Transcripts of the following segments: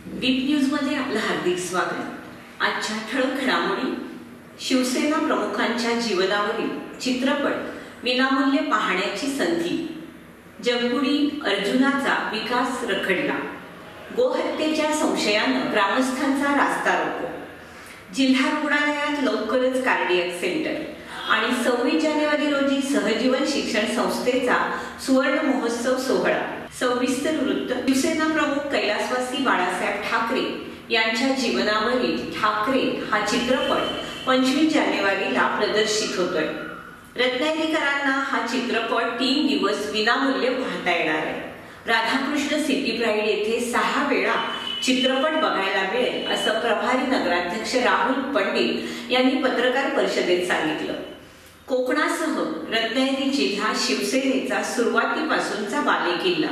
Deep news मध्ये आपलं हार्दिक स्वागत। आजच्या ठळक घडामोडी, शिवसेना प्रमुखांच्या जीवनावरील चित्रपट विनामूल्य पाहण्याची संधी, जगबुडी अर्जुनाचा विकास रखडला, गोहत्येच्या संशयानं ग्रामस्थांचा रास्ता रोको, जिल्हा रुग्णालयात लवकरच कार्डियक सेंटर आणि 26 जानेवारी रोजी सहजीवन शिक्षण संस्थेचा सुवर्ण महोत्सव सोहळा। सविस्तर वृत्त। शिवसेना प्रमुख कैलासवासी बाळासाहेब ठाकरे यांच्या जीवनावरील ठाकरे हा चित्रपट 25 जानेवारीला प्रदर्शित होतोय। रत्नागिरीकरांना हा चित्रपट 3 दिवस विनामूल्य पाहता येणार आहे। राधाकृष्ण सिटी प्राईड येथे 6 वेळा चित्रपट बघायला मिळेल असं प्रभारी नगराध्यक्ष राहुल पंडित यांनी पत्रकार परिषदेत सांगितलं। कोकणासह रत्नागिरी जिल्हा शिवसेनेचा सुरुवातीपासूनचा बालेकिल्ला,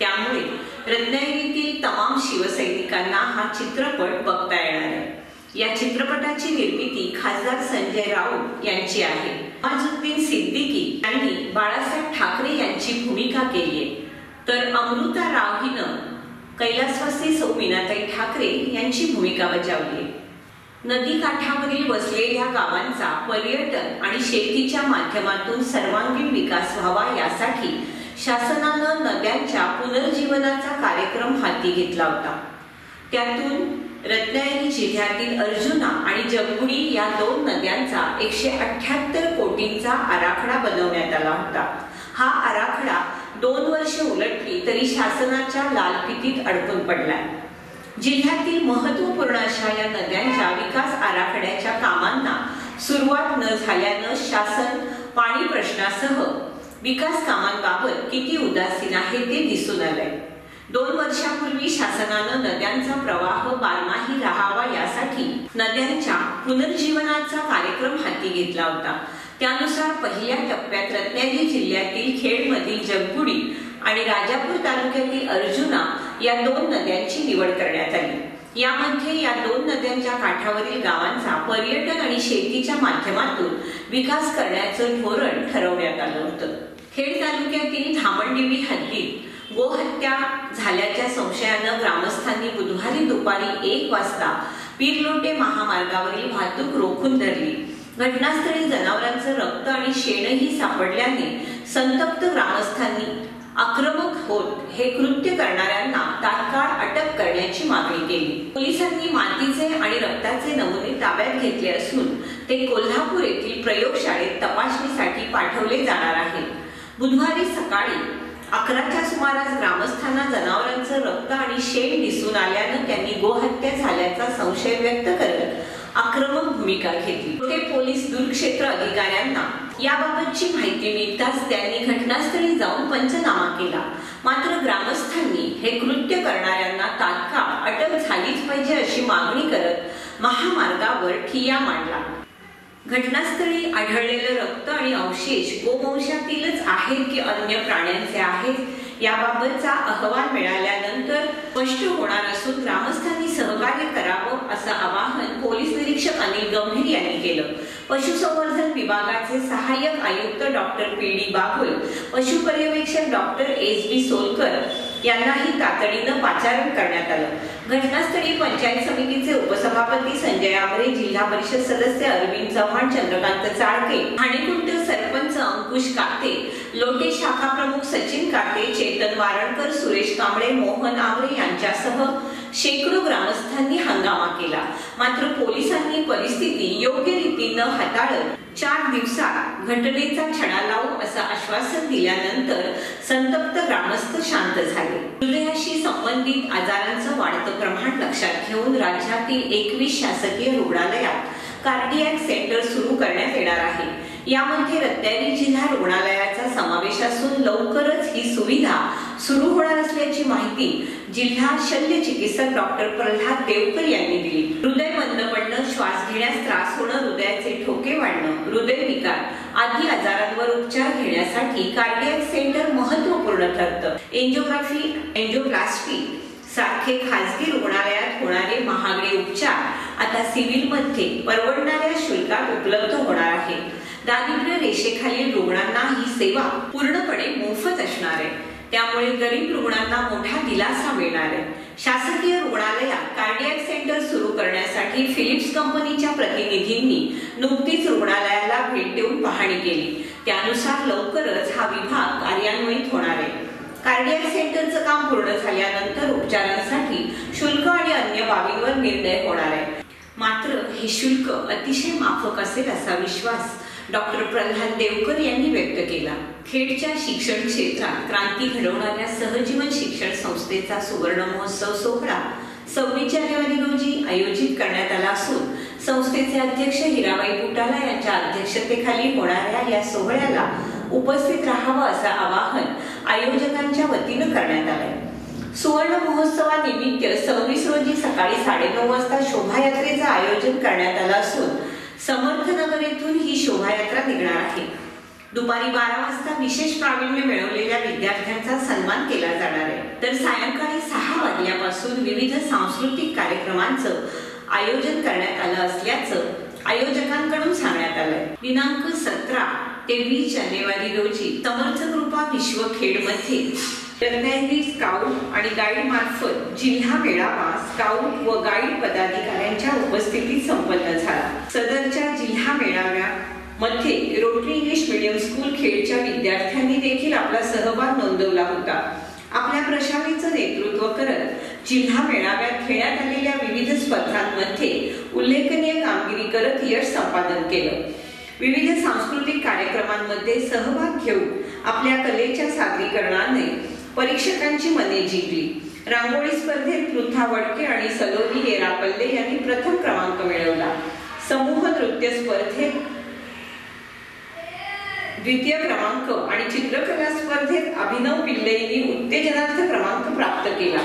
त्यामुळे रत्नागिरीतील तमाम शिवसैनिकांना हा चित्रपट बघता येणार आहे। या चित्रपटाची निर्मिती खासदार संजय राऊत यांची आहे। नवाजुद्दीन सिद्दीकी यांनी बाळासाहेब ठाकरे यांची भूमिका केली आहे, तर अमृता राव हिनं कैलासवासी सौ मीनाताई ठाकरे यांची भूमिका बजावली आहे। नदी काठावरील वसलेल्या गावांचा पर्यटन आणि शेतीच्या माध्यमातून सर्वांगीण विकास व्हावा यासाठी शासनानं नद्यांच्या पुनर्जीवनाचा कार्यक्रम हाती घेतला होता। त्यातून रत्नागिरी जिल्ह्यातील अर्जुना आणि जगबुडी या 2 नद्यांचा 178 कोटींचा आराखडा बनवण्यात आला होता। हा आराखडा 2 वर्षे उलटली तरी शासनाच्या लालफितीत अडकून पडलाय। जिल्ह्यातील महत्त्वपूर्ण अशा या नद्यांच्या विकास आराखड्याच्या कामांना सुरुवात न झाल्यानं शासन पाणी प्रश्नासह विकास कामांबाबत किती उदासीन आहे ते दिसून आलंय। 2 वर्षापूर्वी शासनानं नद्यांचा प्रवाह बारमाही राहावा यासाठी नद्यांच्या पुनर्जीवनाचा कार्यक्रम हाती घेतला होता। त्यानुसार पहिल्या टप्प्यात रत्नागिरी जिल्ह्यातील खेडमधील जगबुडी आणि राजापूर तालुक्यातील अर्जुना या 2 नद्यांची निवड करण्यात आली। यामध्ये या 2 नद्यांच्या काठावरील गावांचा पर्यटन आणि शेतीच्या माध्यमातून विकास करण्याचं धोरण ठरवण्यात आलं होतं। खेड तालुक्यातील धामणदिवी हद्दीत गोहत्या झाल्याच्या संशयानं ग्रामस्थांनी बुधवारी दुपारी 1 वाजता पीरलोटे महामार्गावरील वाहतूक रोखून धरली। घटनास्थळी जनावरांचं रक्त आणि शेणही सापडल्याने संतप्त ग्रामस्थांनी आक्रमक होत हे कृत्य करणाऱ्यांना तात्काळ अटक करण्याची मागणी केली। पोलिसांनी मातीचे आणि रक्ताचे नमुने ताब्यात घेतले असून ते कोल्हापूर येथील प्रयोगशाळेत तपासणीसाठी पाठवले जाणार आहेत। बुधवारी सकाळी 11च्या सुमारास ग्रामस्थांना जनावरांचं रक्त आणि शेण दिसून आल्यानं त्यांनी गोहत्या झाल्याचा संशय व्यक्त करत आक्रमक भूमिका घेतली। ते पोलीस दूरक्षेत्र अधिकाऱ्यांना याबाबतची माहिती मिळताच त्यांनी घटनास्थळी जाऊन पंचनामा केला। मात्र ग्रामस्थांनी हे कृत्य करणाऱ्यांना तात्काळ अटक झालीच पाहिजे अशी मागणी करत महामार्गावर ठिय्या मांडला। घटनास्थळी आढळलेलं रक्त आणि अवशेष गोवंशातीलच आहेत की अन्य प्राण्यांचे आहेत याबाबतचा अहवाल मिळाल्यानंतर स्पष्ट होणार असून ग्रामस्थांनी सहकार्य करावं असं आवाहन पोलीस निरीक्षक अनिल गंभीर यांनी केलं। पशुसंवर्धन विभागाचे सहाय्यक आयुक्त डॉक्टर पी.डी. बागुल, पशुपर्यवेक्षक डॉक्टर एस.बी. सोलकर यांनाही तातडीनं पाचारण करण्यात आलं। घटनास्थळी पंचायत समितीचे उपसभापती संजय आमरे, जिल्हा परिषद सदस्य अरविंद चव्हाण, चंद्रकांत चाळके, ठाणेकुंट सरपंच अंकुश काते, लोटे शाखा प्रमुख सचिन काते, चेतन वारणकर, सुरेश कांबळे, मोहन आमरे यांच्यासह शेकडो ग्रामस्थांनी हंगामा केला। मात्र पोलिसांनी परिस्थिती योग्य रीतीनं हाताळत 4 दिवसात घटनेचा छडा लावू असं आश्वासन दिल्यानंतर संतप्त ग्रामस्थ शांत झाले। हृदयाशी संबंधित आजारांचं वाढतं प्रमाण लक्षात घेऊन राज्यातील 21 शासकीय रुग्णालयात कार्डियक सेंटर सुरू करण्यात येणार आहे। यामध्ये रत्नागिरी जिल्हा रुग्णालयाचा समावेश असून लवकरच ही सुविधा सुरू होणार असल्याची माहिती जिल्हा शल्य चिकित्सक डॉक्टर प्रल्हाद देवकर यांनी दिली। हृदय मंद पडणं, श्वास घेण्यास त्रास होणं, हृदयाचे ठोके वाढणं, हृदयविकार आदी आजारांवर उपचार घेण्यासाठी कार्डियक सेंटर महत्त्वपूर्ण ठरतं। एंजिओग्राफी, एंजिओप्लास्टी सारखे खासगी रुग्णालयात होणारे महागडे उपचार आता सिव्हिलमध्ये परवडणाऱ्या शुल्कात उपलब्ध होणार आहेत। दारिद्र्य रेषेखालील रुग्णांना ही सेवा पूर्णपणे मोफत असणार आहे। त्यामुळे गरीब रुग्णांना मोठा दिलासा मिळणार आहे। शासकीय रुग्णालय करण्यासाठी फिलिप्स कंपनीच्या प्रतिनिधींनी नुकतीच रुग्णालयाला भेट देऊन पाहणी केली। त्यानुसार लवकरच हा विभाग कार्यान्वित होणार आहे। कार्डियाक सेंटरचं काम पूर्ण झाल्यानंतर उपचारांसाठी शुल्क आणि अन्य बाबींवर निर्णय होणार आहे। मात्र हे शुल्क अतिशय माफक असेल असा विश्वास डॉक्टर प्रल्हाद देवकर यांनी व्यक्त केला। खेडच्या शिक्षण क्षेत्रात क्रांती घडवणाऱ्या सहजीवन शिक्षण संस्थेचा सुवर्ण महोत्सव सोहळा 26 जानेवारी रोजी आयोजित करण्यात आला असून संस्थेचे अध्यक्ष हिराबाई पुटाला यांच्या अध्यक्षतेखाली होणाऱ्या या सोहळ्याला उपस्थित राहावं असं आवाहन आयोजकांच्या वतीनं करण्यात आलंय। सुवर्ण महोत्सवानिमित्त 26 रोजी सकाळी 9:30 वाजता शोभायात्रेचं आयोजन करण्यात आलं असून समर्थनगर येथून ही शोभायात्रा निघणार आहे। दुपारी 12 वाजता विशेष प्रावीण्य मिळवलेल्या विद्यार्थ्यांचा सन्मान केला जाणार आहे, तर सायंकाळी 6 वाजल्यापासून विविध सांस्कृतिक कार्यक्रमांचं आयोजन करण्यात आलं असल्याचं आयोजकांकडून सांगण्यात आलंय। दिनांक 17 ते 20 जानेवारी रोजी समर्थ कृपा विश्वखेडमध्ये रत्नागिरी स्काउट आणि गाईड मार्फत जिल्हा मेळावा स्काउट व गाईड पदाधिकाऱ्यांच्या उपस्थितीत संपन्न झाला। सदरच्या जिल्हा मेळाव्यामध्ये रोटरी इंग्लिश मीडियम स्कूल खेडच्या विद्यार्थ्यांनी देखील आपला सहभाग नोंदवला होता। आपल्या प्रशालेचं नेतृत्व करत जिल्हा मेळाव्यात घेण्यात आलेल्या विविध स्पर्धांमध्ये उल्लेखनीय कामगिरी करत यश संपादन केलं। विविध सांस्कृतिक कार्यक्रमांमध्ये सहभाग घेऊन आपल्या कलेच्या सादरीकरणाने परीक्षकांची मने जिंकली। रांगोळी स्पर्धेत पृथा वडके आणि सलोनी येरापल्ले यांनी प्रथम क्रमांक मिळवला। समूह नृत्य स्पर्धेत द्वितीय क्रमांक आणि चित्रकला स्पर्धेत अभिनव पिल्ले यांनी उत्तेजनार्थ क्रमांक प्राप्त केला।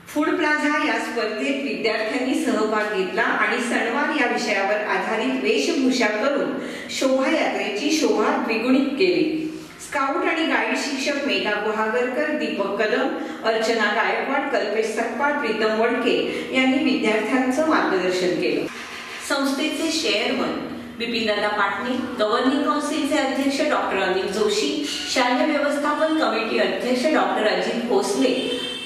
फूड प्लाझा या स्पर्धेत विद्यार्थ्यांनी सहभाग घेतला आणि सणवार या विषयावर आधारित वेशभूषा करून शोभायात्रेची शोभा द्विगुणित केली। स्काउट आणि गाईड शिक्षक मेघा गुहागरकर, दीपक कदम, अर्चना गायकवाड, कल्पेश सकपाळ, प्रीतम वडके यांनी विद्यार्थ्यांचं मार्गदर्शन केलं। संस्थेचे चेअरमन बिपिनदादा पाटणे, गव्हर्निंग काउन्सिलचे अध्यक्ष डॉक्टर अनिल जोशी, शालेय व्यवस्थापन कमिटी अध्यक्ष डॉक्टर अजित भोसले,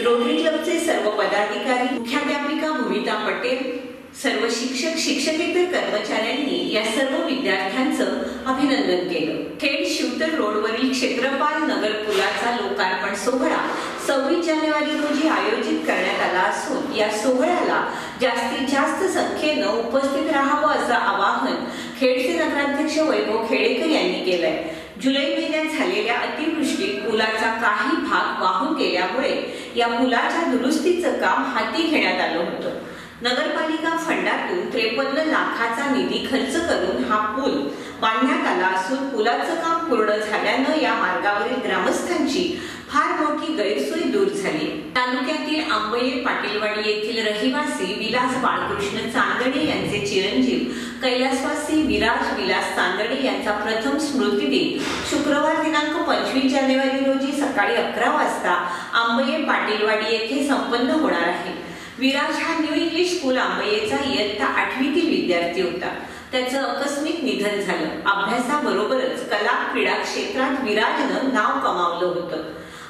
रोटरी क्लबचे सर्व पदाधिकारी, मुख्याध्यापिका भूमिता पटेल, सर्व शिक्षक शिक्षकेतर कर्मचाऱ्यांनी या सर्व विद्यार्थ्यांचं अभिनंदन केलं। खेड शिवतर रोडवरील क्षेत्रपाल नगर पुलाचा लोकार्पण सोहळा 26 जानेवारी रोजी आयोजित करण्यात आला असून या सोहळ्याला जास्तीत जास्त संख्येनं उपस्थित राहावं असं आवाहन खेडचे नगराध्यक्ष वैभव खेडेकर यांनी केलंय। जुलै महिन्यात झालेल्या अतिवृष्टीत पुलाचा काही भाग वाहून गेल्यामुळे या पुलाच्या दुरुस्तीचं काम हाती घेण्यात आलं होतं। नगरपालिका फंडातून 53 लाखाचा निधी खर्च करून हा पूल बांधण्यात आला असून पुलाचं काम पूर्ण झाल्यानं या मार्गावरील ग्रामस्थांची फार मोठी गैरसोय दूर झाली। तालुक्यातील आंबये पाटीलवाडी येथील रहिवासी विलास बाळकृष्ण चांदणे यांचे चिरंजीव कैलासवासी विराज विलास चांदणे यांचा प्रथम स्मृती दिन शुक्रवार दिनांक 25 जानेवारी रोजी सकाळी 11 वाजता आंबये पाटीलवाडी येथे संपन्न होणार आहे। विराज हा न्यू इंग्लिश स्कूल आंबयेचा इयत्ता 8वीतील विद्यार्थी होता। त्याचं आकस्मिक निधन झालं। अभ्यासाबरोबरच कला क्रीडा क्षेत्रात विराजनं नाव कमावलं होतं।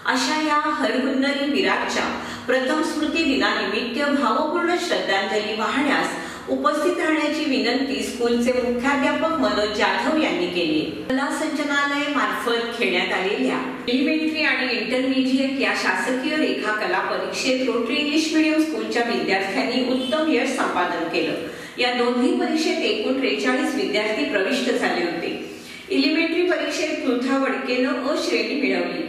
अशा या हरहुन्नरी विराजच्या प्रथम स्मृती दिनानिमित्त भावपूर्ण श्रद्धांजली वाहण्यास उपस्थित राहण्याची विनंती स्कूलचे मुख्याध्यापक मनोज जाधव यांनी केली। कला संचालनालय मार्फत घेण्यात आलेल्या एलिमेंटरी आणि इंटरमिजिएट या शासकीय रेखा कला परीक्षेत रोटरी इंग्लिश मीडियम स्कूलच्या विद्यार्थ्यांनी उत्तम यश संपादन केलं। या दोन्ही परीक्षेत एकूण 43 विद्यार्थी प्रविष्ट झाले होते। एलिमेंटरी परीक्षेत पृथा वडकेनं अ श्रेणी मिळवली।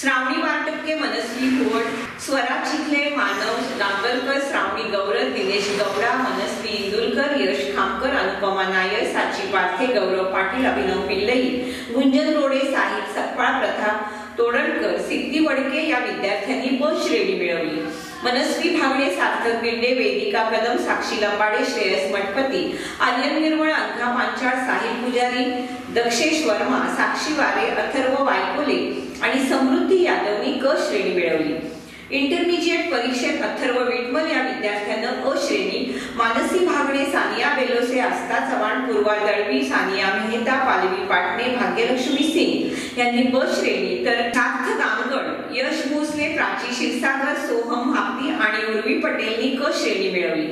श्रावणी 12% मनस्वी भुवड, स्वराज चिखले, मानव डांगरकर, श्रावणी गौरव, दिनेश गौडा, मनस्वी इंदुलकर, यश खामकर, अनुपमा नायर, साची पारथे, गौरव पाटील, अभिनव पिल्लई, गुंजन रोडे, साहिल सकपाळ, प्रथा तोडणकर, सिद्धी वडके या विद्यार्थ्यांनी ब श्रेणी मिळवली। मनस्वी भागडे, सार्थक बिंडे, वेदिका कदम, साक्षी लंबाडे, श्रेयस मठपती, आर्यन निर्मळ, अंका पांचाळ, साहिल पुजारी, दक्षेश वर्मा, साक्षी वारे, अथर्व वायकोले आणि समृद्धी यादवनी क श्रेणी मिळवली। इंटरमिजिएट परीक्षेत अथर्व विटमल या विद्यार्थ्यानं अ श्रेणी, मानसी भागडे, सानिया बेलोसे, आस्था चव्हाण, पूर्वा दळवी, सानिया मेहता, पालवी पाटणे, भाग्यलक्ष्मी सिंग यांनी ब श्रेणी, तर सार्थ गामगड, यश भोसले, प्राची क्षीरसागर, सोहम हापती आणि उर्वी पटेलनी क श्रेणी मिळवली।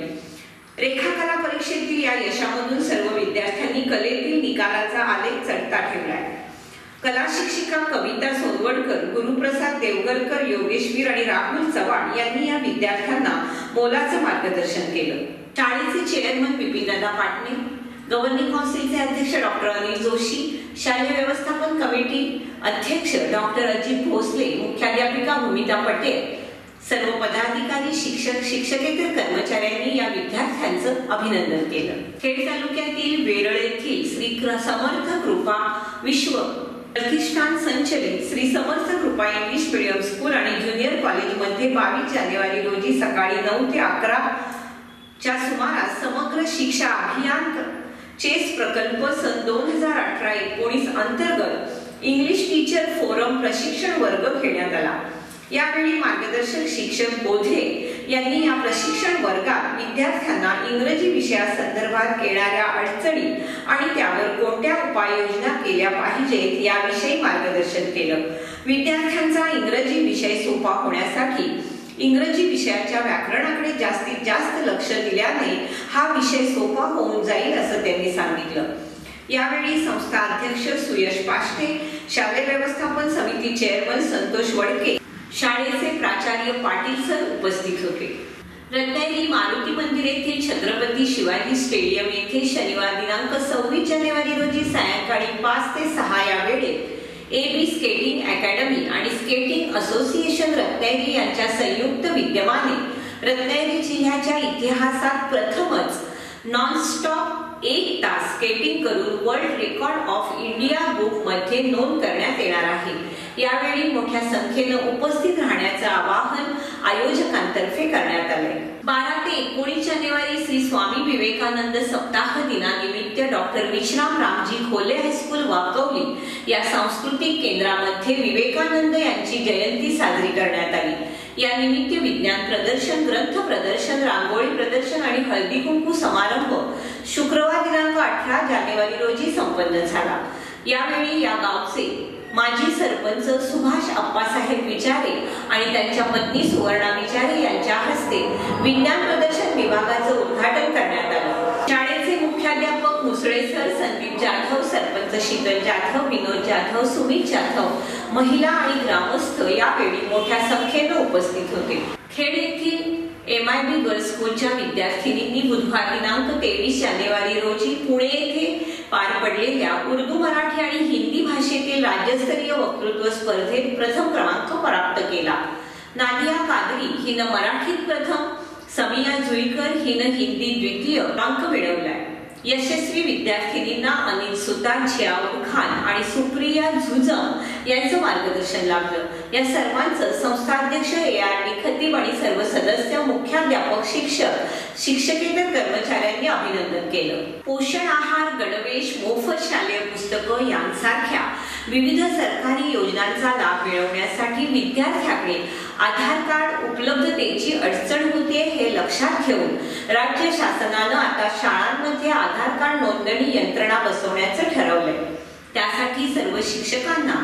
रेखाकला परीक्षेतील या यशामधून सर्व विद्यार्थ्यांनी कलेतील निकालाचा आलेख चढता ठेवलाय. कला शिक्षिका कविता सोनवडकर, गुरुप्रसाद देवगरकर, योगेश्वर आणि राहुल चव्हाण यांनी या विद्यार्थ्यांना मोलाचं मार्गदर्शन केलं. शाळेचे चेअरमन बिपिनदादा पाटणे, गव्हर्निंग काउन्सिलचे अध्यक्ष डॉक्टर अनिल जोशी, शालेय व्यवस्थापन कमिटी अध्यक्ष डॉक्टर अजित भोसले, मुख्याध्यापिका भूमिता पटेल, सर्व पदाधिकारी, शिक्षक, शिक्षकेतर कर्मचाऱ्यांनी या विद्यार्थ्यांचं अभिनंदन केलं. खेड तालुक्यातील वेरळ येथील श्री समर्थ कृपा विश्व प्रतिष्ठान संचलित श्री समर्थ कृपा इंग्लिश मीडियम स्कूल आणि ज्युनियर कॉलेजमध्ये 22 जानेवारी रोजी सकाळी 9 ते 11 च्या सुमारास समग्र शिक्षा अभियान चेस प्रकल्प सन 2018-19 अंतर्गत इंग्लिश टीचर फोरम प्रशिक्षण वर्ग घेण्यात आला. यावेळी मार्गदर्शक शिक्षक बोधे यांनी या प्रशिक्षण वर्गात विद्यार्थ्यांना इंग्रजी विषयासंदर्भात येणाऱ्या अडचणी आणि त्यावर कोणत्या उपाययोजना केल्या पाहिजेत याविषयी मार्गदर्शन केलं. विद्यार्थ्यांचा इंग्रजी विषय सोपा होण्यासाठी इंग्रजी विषयाच्या व्याकरणाकडे जास्तीत जास्त लक्ष दिल्याने हा विषय सोपा होऊन जाईल असं त्यांनी सांगितलं. यावेळी संस्था अध्यक्ष सुयश पाष्टे, शालेय व्यवस्थापन समिती चेअरमन संतोष वडके, शाळेचे प्राचार्य पाटील सर उपस्थित होते. रत्नागिरी मारुती मंदिर येथील छत्रपती शिवाजी स्टेडियम येथे शनिवार दिनांक 26 जानेवारी रोजी सायंकाळी 5 ते 6 या वेळेत AB स्केटिंग अकॅडमी आणि स्केटिंग असोसिएशन रत्नागिरी यांच्या संयुक्त विद्यमाने रत्नागिरी जिल्ह्याच्या इतिहासात प्रथमच नॉनस्टॉप 1 तास स्केटिंग करून world record of India book मध्ये नोंद करण्यात येणार आहे. यावेळी मोठ्या संख्येनं उपस्थित राहण्याचं आवाहन आयोजकांतर्फे करण्यात आले. 12 ते 19 जानेवारी श्री स्वामी विवेकानंद सप्ताह दिनानिमित्त डॉक्टर विश्राम रामजी खोले हायस्कूल वाकवली या सांस्कृतिक केंद्रामध्ये विवेकानंद यांची जयंती साजरी करण्यात आली. या निमित्त विज्ञान प्रदर्शन, ग्रंथ प्रदर्शन, रांगोळी प्रदर्शन आणि हळदी कुंकू समारंभ शुक्रवार दिनांक 18 जानेवारी रोजी संपन्न झाला. यावेळी या गावचे माजी सरपंच सुभाष अप्पासाहेब विचारे आणि त्यांच्या पत्नी सुवर्णा विचारे यांच्या हस्ते विज्ञान प्रदर्शन विभागाचं उद्घाटन करण्यात आलं. शाळेचे मुख्याध्यापक मुसळे सर, संदीप जाधव, सरपंच शीतल जाधव, विनोद जाधव, सुमित जाधव, महिला आणि ग्रामस्थ यावेळी मोठ्या संख्येनं उपस्थित होते. खेड येथील MIB गर्ल्स स्कूलच्या विद्यार्थिनींनी बुधवार दिनांक 23 जानेवारी रोजी पुणे येथे पार पडलेल्या उर्दू, मराठी आणि हिंदी भाषेतील राज्यस्तरीय वक्तृत्व स्पर्धेत प्रथम क्रमांक प्राप्त केला. नादिया कादरी हिनं मराठीत प्रथम, समिया जुईकर हिनं हिंदी द्वितीय क्रमांक मिळवलाय. यशस्वी विद्यार्थिनींना अनिल सुतार, जियाउर खान आणि सुप्रिया झुजम यांचं मार्गदर्शन लाभलं. या सर्वांचं संस्थाध्यक्ष AR खतीब आणि सर्व सदस्य, मुख्याध्यापक, शिक्षक, शिक्षकेतर कर्मचाऱ्यांनी अभिनंदन केलं. पोषण आहार, गणवेश, मोफत शालेय पुस्तकं यांसारख्या विविध सरकारी योजनांचा लाभ मिळवण्यासाठी विद्यार्थ्याकडे आधार कार्ड उपलब्धतेची अडचण होते हे लक्षात घेऊन राज्य शासनानं आता शाळांमध्ये आधार कार्ड नोंदणी यंत्रणा बसवण्याचं ठरवलंय. त्यासाठी सर्व शिक्षकांना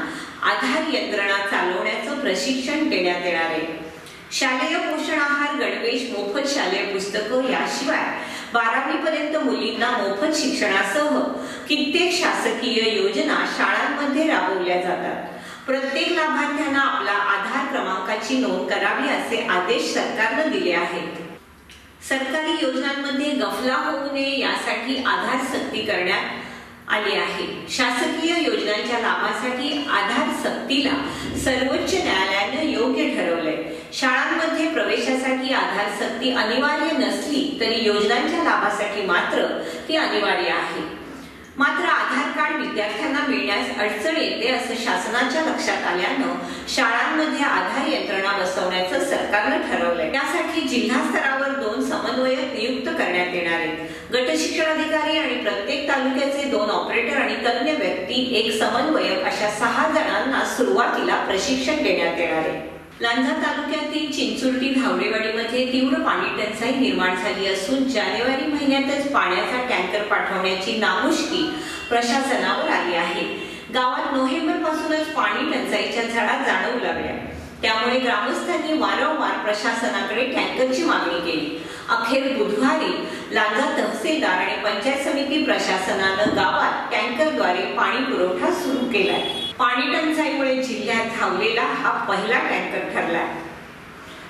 आधार यंत्रणा चालवण्याचं प्रशिक्षण देण्यात येणार आहे. शालेय पोषण आहार, गणवेश, मोफत शालेय पुस्तकं याशिवाय 12वी पर्यंत मुलींना मोफत शिक्षणासह कित्येक शासकीय योजना शाळांमध्ये राबवल्या जातात. प्रत्येक लाभार्थ्यांना आपला आधार क्रमांकाची नोंद करावी असे आदेश सरकारनं दिले आहेत. सरकारी योजनांमध्ये गफला होऊ नये यासाठी आधार सक्ती करण्यात आली आहे. शासकीय योजनांच्या लाभासाठी आधार सक्तीला सर्वोच्च न्यायालयानं योग्य ठरवलंय. शाळांमध्ये प्रवेशासाठी आधार सक्ती अनिवार्य नसली तरी योजनांच्या लाभासाठी मात्र ती अनिवार्य आहे. मात्र आधार कार्ड विद्यार्थ्यांना मिळण्यास अडचण येते असं शासनाच्या लक्षात आल्यानं शाळांमध्ये आधार यंत्रणा बसवण्याचं सरकारनं ठरवलंय. त्यासाठी जिल्हा स्तरावर 2 समन्वयक नियुक्त करण्यात येणार आहेत. गट शिक्षण अधिकारी आणि प्रत्येक तालुक्याचे 2 ऑपरेटर आणि तज्ञ व्यक्ती, 1 समन्वयक अशा 6 जणांना सुरुवातीला प्रशिक्षण देण्यात येणार आहे. लांजा तालुक्यातील चिंचुर्टी धावडेवाडीमध्ये तीव्र पाणी टंचाई निर्माण झाली असून जानेवारी महिन्यातच पाण्याचा टँकर पाठवण्याची नामुष्की प्रशासनावर आली आहे. गावात नोव्हेंबर पासूनच पाणी टंचाईच्या झळा जाणवू लागल्या. त्यामुळे ग्रामस्थांनी वारंवार प्रशासनाकडे टँकरची मागणी केली. अखेर बुधवारी लांजा तहसीलदार आणि पंचायत समिती प्रशासनानं गावात टँकरद्वारे पाणी पुरवठा सुरू केलाय। पाणी टंचाईमुळे जिल्ह्यात धावलेला हा पहिला टँकर ठरलाय।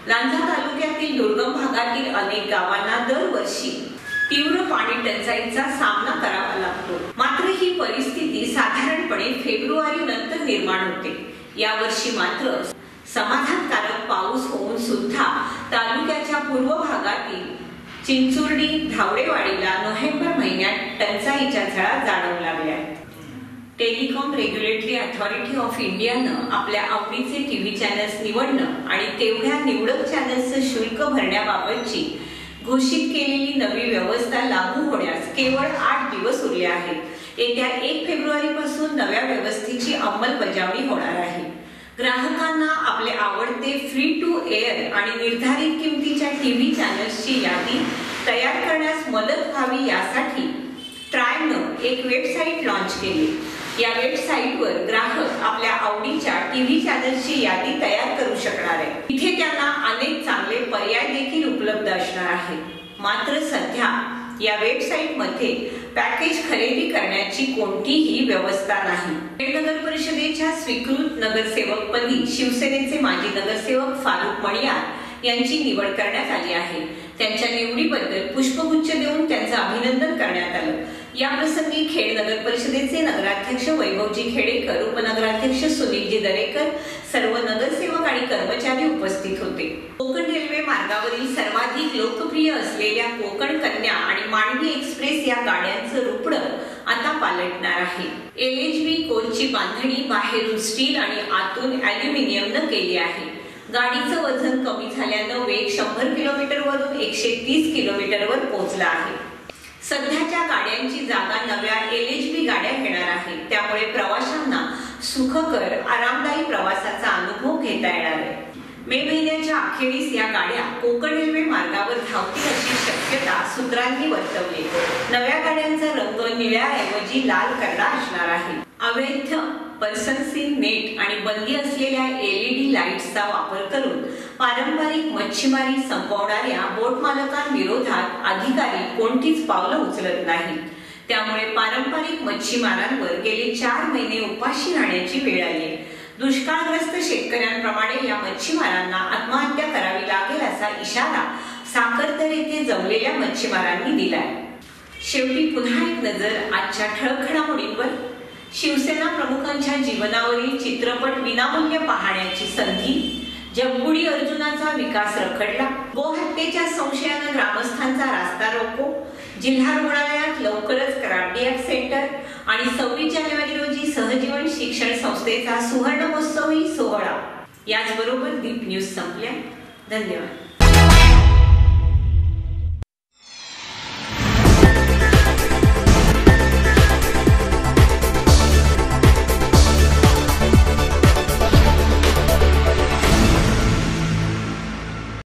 लांजा तालुक्यातील दुर्गम भागातील अनेक गावांना दरवर्षी तीव्र पाणी टंचाईचा सामना करावा लागतो। मात्र ही परिस्थिती साधारणपणे फेब्रुवारी नंतर निर्माण होते। यावर्षी मात्र समाधानकारक पाऊस होऊन सुद्धा तालुक्याच्या पूर्व भागातील चिंचुर्डी धावडेवाडीला नोव्हेंबर महिन्यात टंचाईच्या झळा जाणवू लागल्या। टेलिकॉम रेग्युलेटरी अथॉरिटी ऑफ इंडियानं आपल्या आवडीचे टीव्ही चॅनल्स निवडणं आणि तेवढ्या निवडक चॅनल्सचं शुल्क भरण्याबाबतची घोषित केलेली नवी व्यवस्था लागू होण्यास केवळ 8 दिवस उरले आहेत। येत्या 1 फेब्रुवारी पासून नव्या व्यवस्थेची अंमलबजावणी होणार आहे। ग्राहकांना आपले आवडते फ्री टू एअर आणि निर्धारित किमतीच्या टीव्ही चॅनल्सची यादी तयार करण्यास मदत व्हावी यासाठी ट्रायनं एक वेबसाईट लॉन्च केली। या वेबसाईटवर ग्राहक आपल्या आवडीच्या टीव्ही चॅनल्सची यादी तयार करू शकणार आहे। इथे त्यांना अनेक चांगले पर्याय देखील उपलब्ध असणार आहेत। मात्र सध्या या वेबसाईटमध्ये पॅकेज खरेदी करण्याची कोणतीही व्यवस्था नाही। खेड नगर परिषदेच्या स्वीकृत नगरसेवकपदी शिवसेनेचे माजी नगरसेवक फारुख मणियार यांची निवड करण्यात आली आहे। त्यांच्या निवडीबद्दल पुष्पगुच्छ देऊन त्यांचं अभिनंदन करण्यात आलं। या प्रसंगी खेड नगर परिषदेचे नगराध्यक्ष वैभवजी खेडेकर, उपनगराध्यक्ष सुनीलजी दरेकर, सर्व नगरसेवक आणि कर्मचारी उपस्थित होते। कोकण रेल्वे मार्गावरील सर्वाधिक लोकप्रिय असलेल्या कोकण कन्या आणि मांडवी एक्सप्रेस या गाड्यांचं रुपडं आता पालटणार आहे। LHB कोचची बांधणी बाहेरून स्टील आणि आतून ॲल्युमिनियमनं केली आहे। गाडीचं वजन कमी झाल्यानं वेग 100 किलोमीटरवरून 130 किलोमीटरवर पोहोचला आहे। सध्याच्या गाड्यांची जागा नव्या LHB गाड्या घेणार आहेत। त्यामुळे प्रवाशांना सुखकर आरामदायी प्रवासाचा अनुभव घेता येणार आहे। मे महिन्याच्या अखेरीस या गाड्या कोकण रेल्वे मार्गावर धावतील अशी शक्यता सूत्रांनी वर्तवली। नव्या गाड्यांचा रंग निळ्याऐवजी लाल करडा असणार आहे। अवैध पर्सन्सिंग नेट आणि बंदी असलेल्या LED लाईट्सचा वापर करून पारंपरिक मच्छीमारी संपवणाऱ्या बोट मालकांविरोधात अधिकारी कोणतीच पावलं उचलत नाहीत। त्यामुळे पारंपरिक मच्छीमारांवर गेले 4 महिने उपाशी राहण्याची वेळ आली। दुष्काळग्रस्त शेतकऱ्यांप्रमाणे या मच्छीमारांना आत्महत्या करावी लागेल असा इशारा साखरतर येथे जमलेल्या मच्छीमारांनी दिलाय। शेवटी पुन्हा एक नजर आजच्या ठळक घडामोडींवर। शिवसेना प्रमुखांच्या जीवनावरील चित्रपट विनामूल्य पाहण्याची संधी, जगबुडी अर्जुनाचा विकास रखडला, गोहत्येच्या संशयानं ग्रामस्थांचा रास्ता रोको, जिल्हा रुग्णालयात लवकरच कार्डियाक सेंटर आणि 26 जानेवारी रोजी सहजीवन शिक्षण संस्थेचा सुवर्ण महोत्सवी सोहळा। याचबरोबर दीप न्यूज संपल्या। धन्यवाद।